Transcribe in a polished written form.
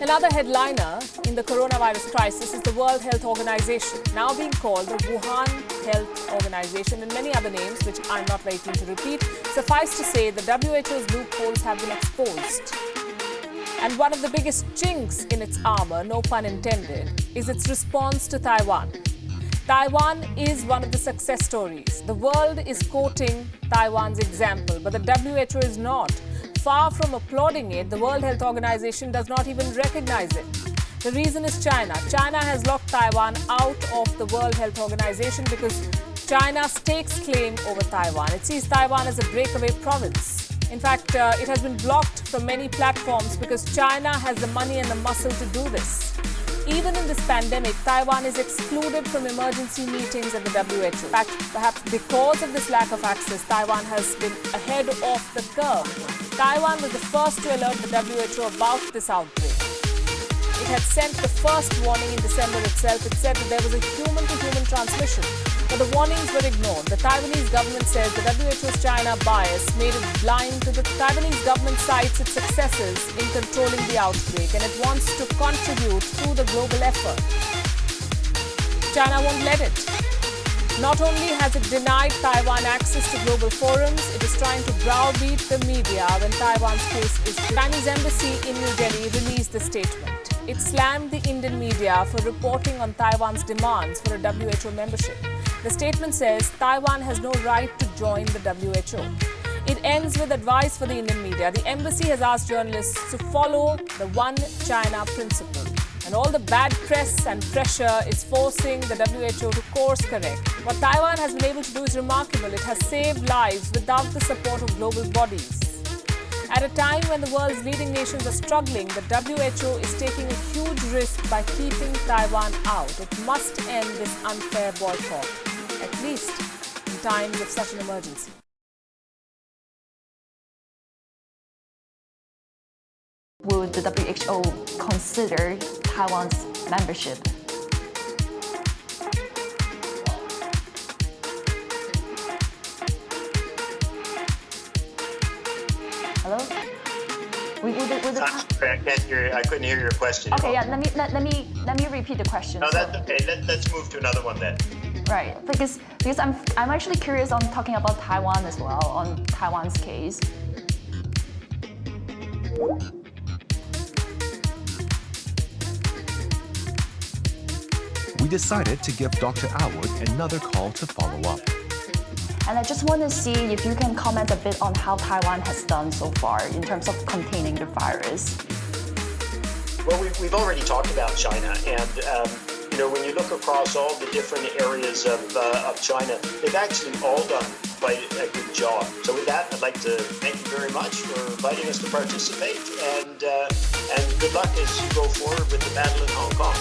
Another headliner in the coronavirus crisis is the World Health Organization, now being called the Wuhan Health Organization and many other names, which I'm not very keen to repeat. Suffice to say, the WHO's loopholes have been exposed. And one of the biggest chinks in its armor, no pun intended, is its response to Taiwan. Taiwan is one of the success stories. The world is quoting Taiwan's example, but the WHO is not. Far from applauding it, the World Health Organization does not even recognize it. The reason is China. China has locked Taiwan out of the World Health Organization because China stakes claim over Taiwan. It sees Taiwan as a breakaway province. In fact, it has been blocked from many platforms because China has the money and the muscle to do this. Even in this pandemic, Taiwan is excluded from emergency meetings at the WHO. In fact, perhaps because of this lack of access, Taiwan has been ahead of the curve. Taiwan was the first to alert the WHO about this outbreak. It had sent the first warning in December itself. It said that there was a human-to-human transmission, but the warnings were ignored. The Taiwanese government says the WHO's China bias made it blind to the Taiwanese government cites its successes in controlling the outbreak, and it wants to contribute to the global effort. China won't let it. Not only has it denied Taiwan access to global forums, it is trying to browbeat the media when Taiwan's case is. The Chinese embassy in New Delhi released the statement. It slammed the Indian media for reporting on Taiwan's demands for a WHO membership. The statement says Taiwan has no right to join the WHO. It ends with advice for the Indian media. The embassy has asked journalists to follow the One China principle. And all the bad press and pressure is forcing the WHO to course correct. What Taiwan has been able to do is remarkable. It has saved lives without the support of global bodies. At a time when the world's leading nations are struggling, the WHO is taking a huge risk by keeping Taiwan out. It must end this unfair boycott, at least in times of such an emergency. Would the WHO consider Taiwan's membership? Hello? I couldn't hear your question. Okay, yeah. Let me repeat the question. No, that's okay. Let's move to another one then. Right, because I'm actually curious on talking about Taiwan as well, on Taiwan's case. We decided to give Dr. Aylward another call to follow up. And I just want to see if you can comment a bit on how Taiwan has done so far in terms of containing the virus. Well, we've already talked about China, and when you look across all the different areas of China, they've actually all done quite a good job. So with that, I'd like to thank you very much for inviting us to participate, and good luck as you go forward with the battle in Hong Kong.